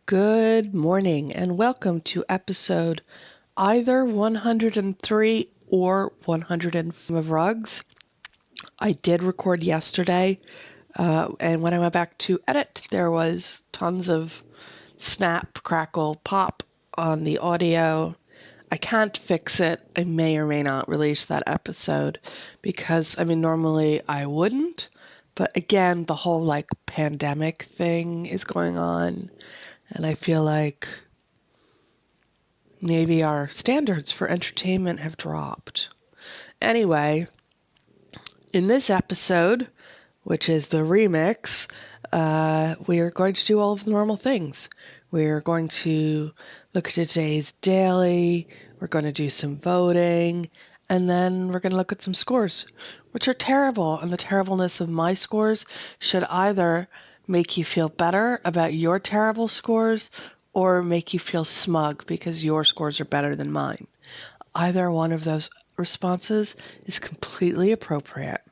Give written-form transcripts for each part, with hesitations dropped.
Good morning and welcome to episode either 103 or 104 of Rugs. I did record yesterday, and when I went back to edit, there was tons of snap, crackle, pop on the audio. I can't fix it. I may or may not release that episode because, normally I wouldn't. But again, the whole pandemic thing is going on. And I feel like maybe our standards for entertainment have dropped. Anyway, in this episode, which is the remix, we are going to do all of the normal things. We're going to look at today's daily, we're going to do some voting, and then we're going to look at some scores, which are terrible. And the terribleness of my scores should either make you feel better about your terrible scores or make you feel smug because your scores are better than mine. Either one of those responses is completely appropriate.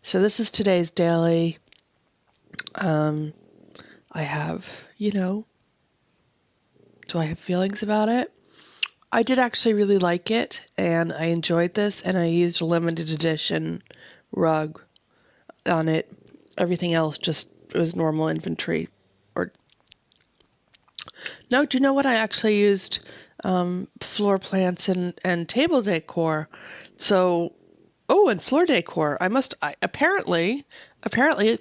So this is today's daily. I have, do I have feelings about it? I did actually really like it, and I enjoyed this, and I used a limited edition rug on it. Everything else just was normal inventory. Or no, do you know what? I actually used floor plants and table decor. So, and floor decor. Apparently,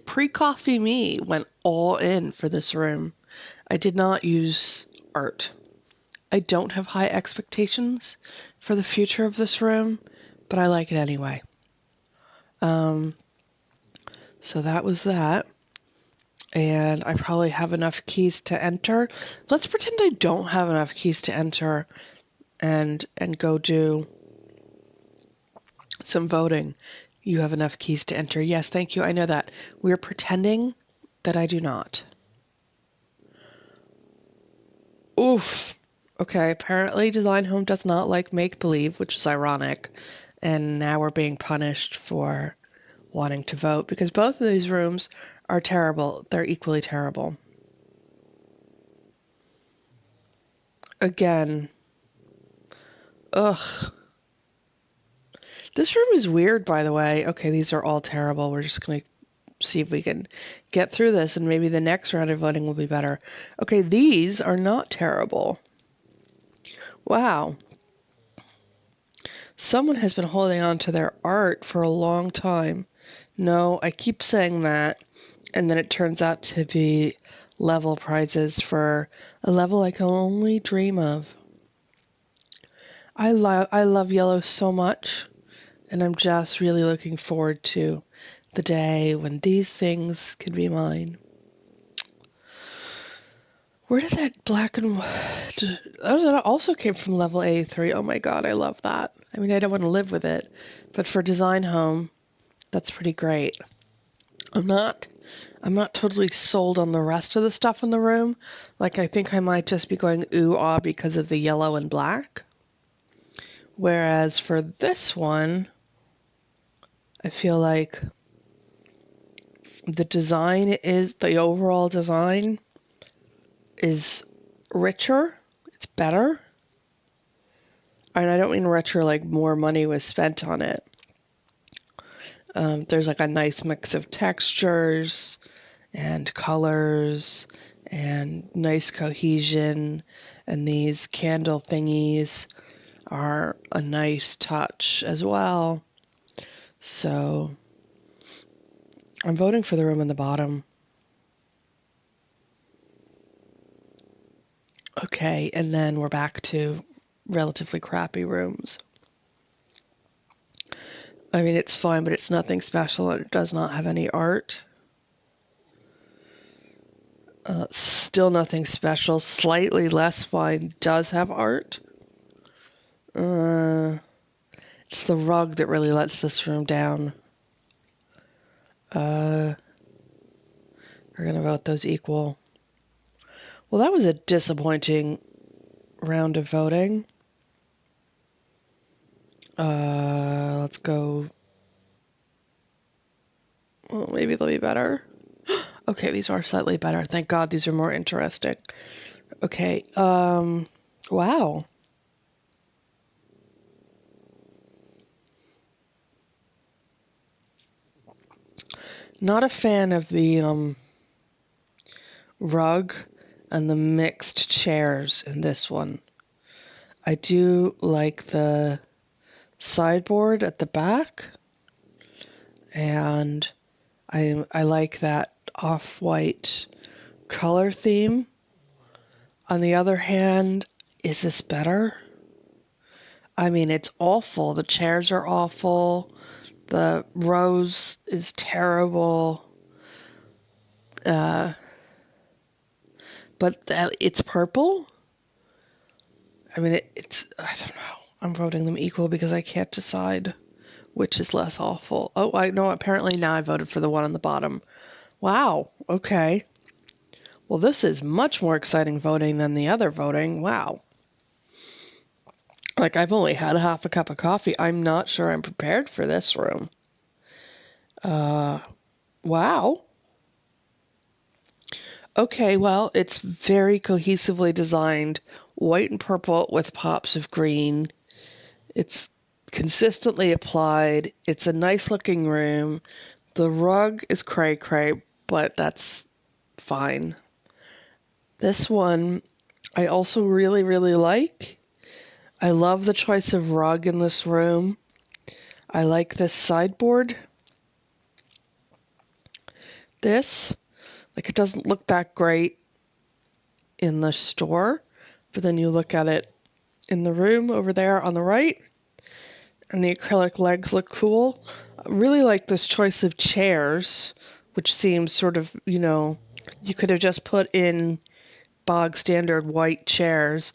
pre-coffee me went all in for this room. I did not use art. I don't have high expectations for the future of this room, but I like it anyway. So that was that. And I probably have enough keys to enter. Let's pretend I don't have enough keys to enter and go do some voting. You have enough keys to enter. Yes, thank you. I know that. We're pretending that I do not. Oof. Okay, apparently Design Home does not like make-believe, which is ironic. And now we're being punished for wanting to vote because both of these rooms are terrible. They're equally terrible. Again. Ugh. This room is weird, by the way. Okay, these are all terrible. We're just going to see if we can get through this, and maybe the next round of voting will be better. Okay, these are not terrible. Wow. Someone has been holding on to their art for a long time. No, I keep saying that, and then it turns out to be level prizes for a level I can only dream of. I love yellow so much, and I'm just really looking forward to the day when these things can be mine. Where did that black and white... Oh, that also came from level 83. Oh my god, I love that. I mean, I don't want to live with it, but for Design Home, that's pretty great. I'm not totally sold on the rest of the stuff in the room. Like, I think I might just be going ooh-ah because of the yellow and black. Whereas for this one, I feel like the overall design is richer. It's better. And I don't mean richer like more money was spent on it. There's like a nice mix of textures and colors and nice cohesion. And these candle thingies are a nice touch as well. So I'm voting for the room in the bottom. Okay, and then we're back to relatively crappy rooms. I mean, it's fine, but it's nothing special. It does not have any art. Still nothing special. Slightly less fine does have art. It's the rug that really lets this room down. We're gonna vote those equal. Well, that was a disappointing round of voting. Let's go. Well, maybe they'll be better. Okay, these are slightly better. Thank God these are more interesting. Okay, wow. Not a fan of the rug and the mixed chairs in this one. I do like the sideboard at the back, and I like that off-white color theme. On the other hand, is this better? I mean, it's awful. The chairs are awful. The rose is terrible. Uh, but it's purple. I mean, I don't know. I'm voting them equal because I can't decide which is less awful. Oh, I know. Apparently now I voted for the one on the bottom. Wow. Okay. Well, this is much more exciting voting than the other voting. Wow. Like, I've only had half a cup of coffee. I'm not sure I'm prepared for this room. Wow. Okay, well, it's very cohesively designed. White and purple with pops of green. It's consistently applied. It's a nice looking room. The rug is cray cray, but that's fine. This one I also really, really like. I love the choice of rug in this room. I like this sideboard. This, like, it doesn't look that great in the store, but then you look at it in the room over there on the right, and the acrylic legs look cool. I really like this choice of chairs, which seems sort of, you could have just put in bog standard white chairs,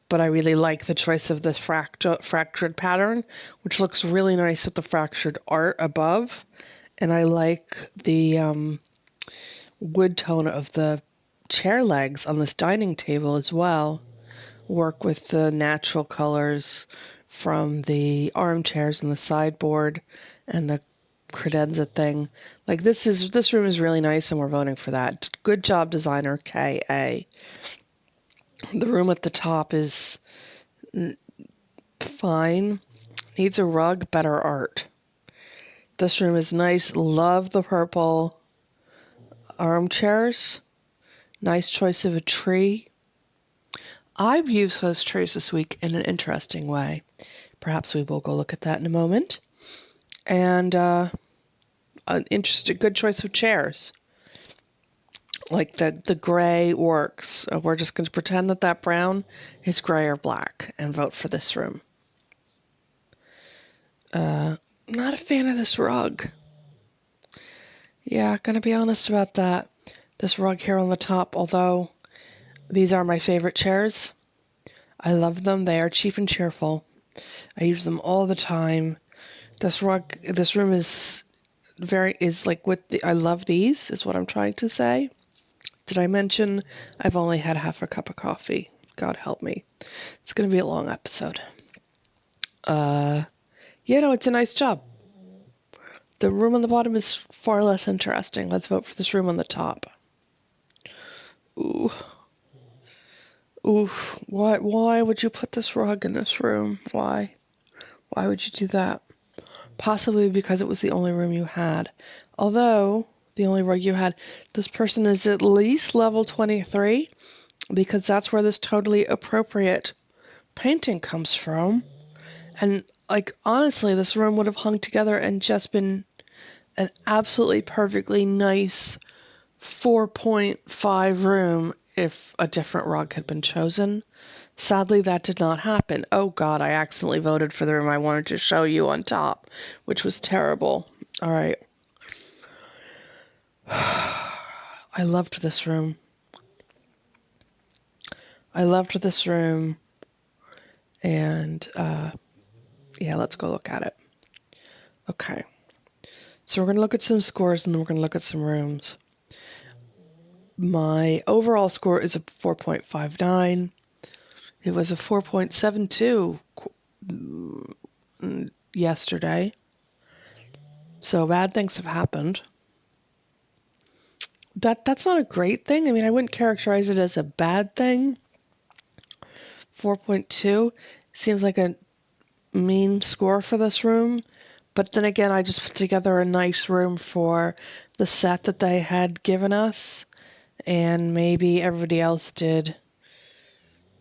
but I really like the choice of this fractured pattern, which looks really nice with the fractured art above. And I like the wood tone of the chair legs on this dining table as well. Work with the natural colors from the armchairs and the sideboard and the credenza thing. Like, this room is really nice, and we're voting for that. Good job, designer KA. The room at the top is fine. Needs a rug, better art. This room is nice. Love the purple armchairs. Nice choice of a tree. I've used those trees this week in an interesting way. Perhaps we will go look at that in a moment. And an interesting, good choice of chairs. Like the gray works. We're just going to pretend that brown is gray or black and vote for this room. Not a fan of this rug. Yeah, gonna be honest about that. This rug here on the top, although these are my favorite chairs, I love them. They are cheap and cheerful. I use them all the time. This room is like I love these, is what I'm trying to say. Did I mention I've only had half a cup of coffee? God help me. It's gonna be a long episode. It's a nice job. The room on the bottom is far less interesting. Let's vote for this room on the top. Ooh. Ooh. Why would you put this rug in this room? Why? Why would you do that? Possibly because it was the only room you had. Although, the only rug you had, this person is at least level 23, because that's where this totally appropriate painting comes from. And, like, honestly, this room would have hung together and just been an absolutely perfectly nice 4.5 room if a different rug had been chosen. Sadly, that did not happen. Oh God, I accidentally voted for the room I wanted to show you on top, which was terrible. All right. I loved this room. And yeah, let's go look at it. Okay. So we're going to look at some scores, and then we're going to look at some rooms. My overall score is a 4.59. It was a 4.72 yesterday. So bad things have happened. That's not a great thing. I mean, I wouldn't characterize it as a bad thing. 4.2 seems like a mean score for this room. But then again, I just put together a nice room for the set that they had given us, and maybe everybody else did.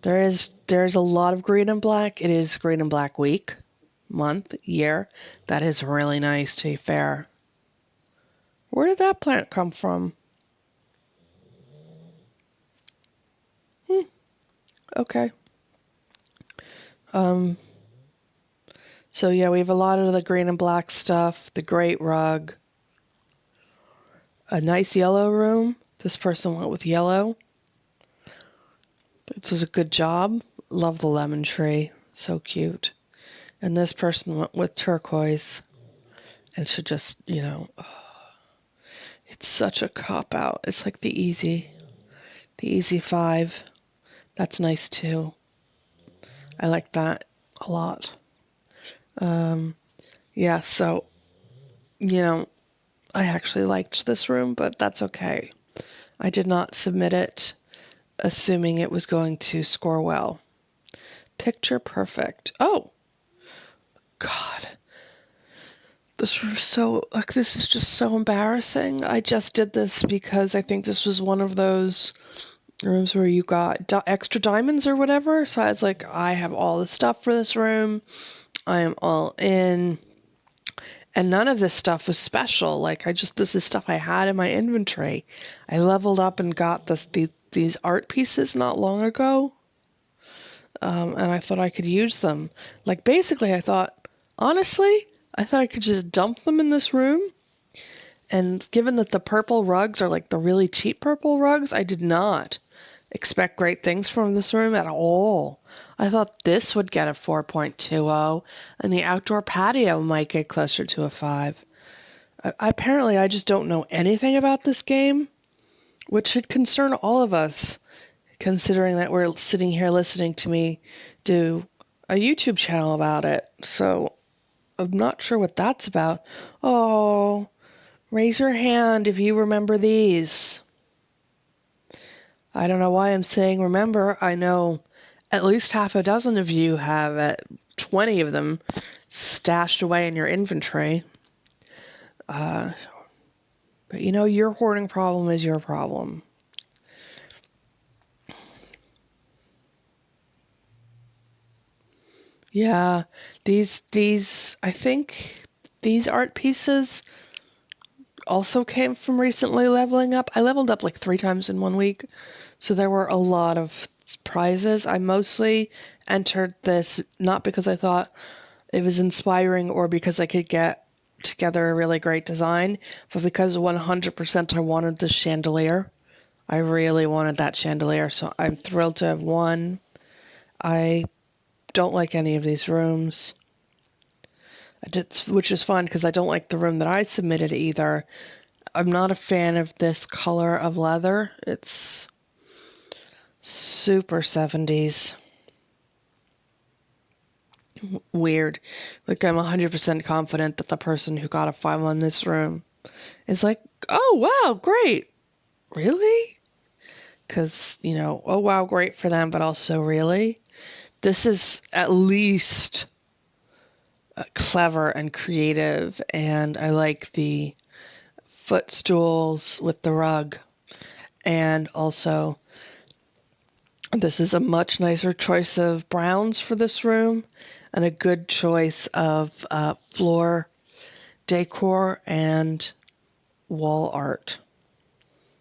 There's a lot of green and black. It is green and black week, month, year. That is really nice, to be fair. Where did that plant come from? Okay. So yeah, we have a lot of the green and black stuff, the great rug, a nice yellow room. This person went with yellow. This is a good job. Love the lemon tree. So cute. And this person went with turquoise. And should just, it's such a cop out. It's like the easy 5. That's nice too. I like that a lot. Yeah, so, I actually liked this room, but that's okay. I did not submit it assuming it was going to score well. Picture perfect. Oh, God. This is just so embarrassing. I just did this because I think this was one of those rooms where you got extra diamonds or whatever. So I was like, I have all the stuff for this room. I am all in. And none of this stuff was special. Like, this is stuff I had in my inventory. I leveled up and got these art pieces not long ago. And I thought I could use them. Like, basically, honestly, I thought I could just dump them in this room. And given that the purple rugs are like the really cheap purple rugs, I did not expect great things from this room at all. I thought this would get a 4.20, and the outdoor patio might get closer to a 5. Apparently, I just don't know anything about this game, which should concern all of us, considering that we're sitting here listening to me do a YouTube channel about it. So I'm not sure what that's about. Oh, raise your hand if you remember these. I don't know why I'm saying remember. I know at least half a dozen of you have 20 of them stashed away in your inventory. But your hoarding problem is your problem. Yeah, I think these art pieces also came from recently leveling up. I leveled up like 3 times in 1 week, so there were a lot of prizes. I mostly entered this not because I thought it was inspiring or because I could get together a really great design, but because 100% I wanted this chandelier. I really wanted that chandelier, so I'm thrilled to have won. I don't like any of these rooms, which is fun because I don't like the room that I submitted either. I'm not a fan of this color of leather. It's super 70s. Weird. Like, I'm 100% confident that the person who got a 5 on this room is like, oh, wow, great. Really? Because, oh, wow, great for them, but also really? This is at least clever and creative, and I like the footstools with the rug. And also, this is a much nicer choice of browns for this room and a good choice of floor decor and wall art.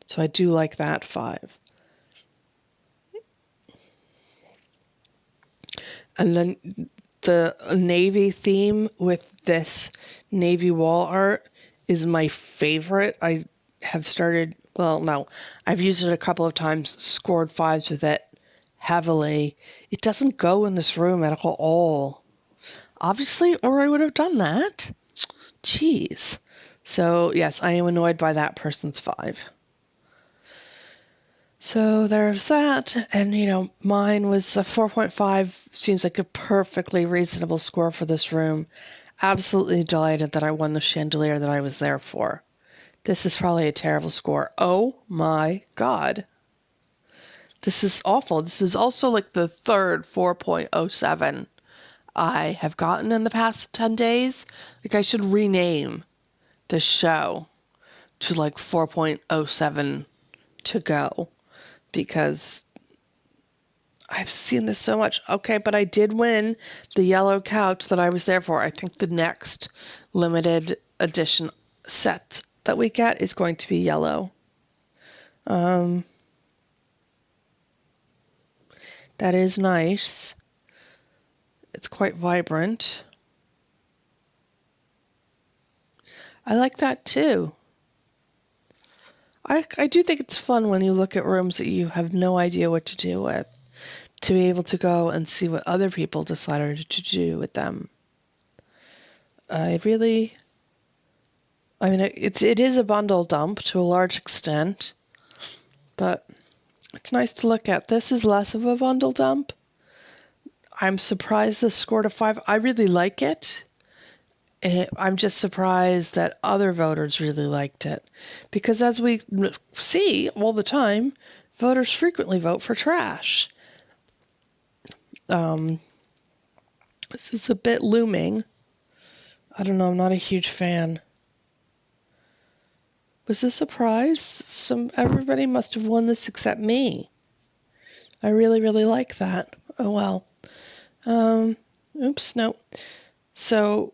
So I do like that 5. And then the navy theme with this navy wall art is my favorite. I have started, well, no, I've used it a couple of times, scored 5s with it heavily. It doesn't go in this room at all. Obviously, or I would have done that. Jeez. So, yes, I am annoyed by that person's 5. So there's that, and mine was a 4.5, seems like a perfectly reasonable score for this room. Absolutely delighted that I won the chandelier that I was there for. This is probably a terrible score. Oh my God. This is awful. This is also like the third 4.07 I have gotten in the past 10 days. Like, I should rename this show to like 4.07 to go, because I've seen this so much. Okay, but I did win the yellow couch that I was there for. I think the next limited edition set that we get is going to be yellow. That is nice. It's quite vibrant. I like that too. I do think it's fun when you look at rooms that you have no idea what to do with, to be able to go and see what other people decided to do with them. It is a bundle dump to a large extent, but it's nice to look at. This is less of a bundle dump. I'm surprised this scored a 5. I really like it. I'm just surprised that other voters really liked it. Because as we see all the time, voters frequently vote for trash. This is a bit looming. I don't know, I'm not a huge fan. Was this a surprise? Everybody must have won this except me. I really, really like that. Oh well. Oops, no. So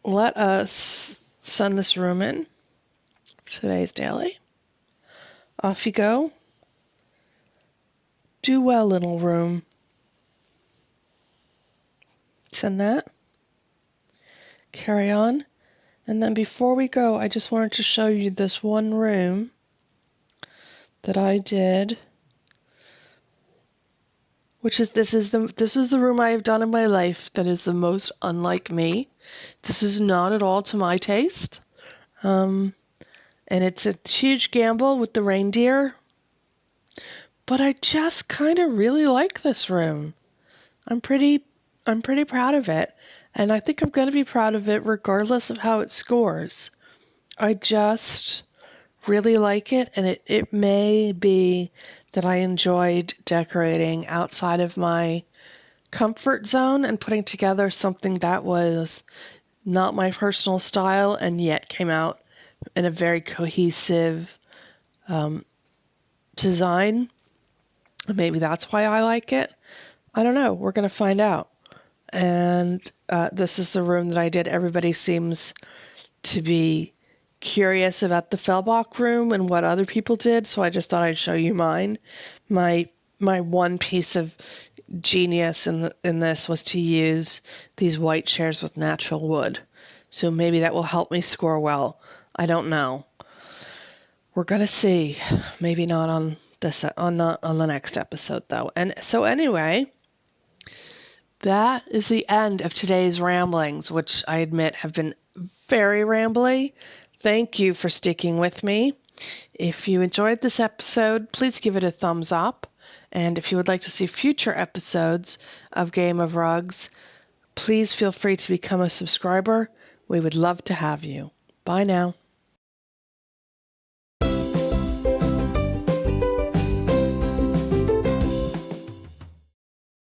let us send this room in for today's daily. Off you go. Do well, little room. Send that. Carry on. And then before we go, I just wanted to show you this one room that I did, which is this is the room I have done in my life that is the most unlike me. This is not at all to my taste. And it's a huge gamble with the reindeer. But I just kind of really like this room. I'm pretty proud of it. And I think I'm going to be proud of it regardless of how it scores. I just really like it, and it may be that I enjoyed decorating outside of my comfort zone and putting together something that was not my personal style and yet came out in a very cohesive design. Maybe that's why I like it. I don't know. We're going to find out. And this is the room that I did. Everybody seems to be curious about the Fellbach room and what other people did, so I just thought I'd show you mine. My one piece of genius in this was to use these white chairs with natural wood. So maybe that will help me score well. I don't know. We're gonna see. Maybe not on the next episode though. And so anyway, that is the end of today's ramblings, which I admit have been very rambly. Thank you for sticking with me. If you enjoyed this episode, please give it a thumbs up. And if you would like to see future episodes of Game of Rugs, please feel free to become a subscriber. We would love to have you. Bye now.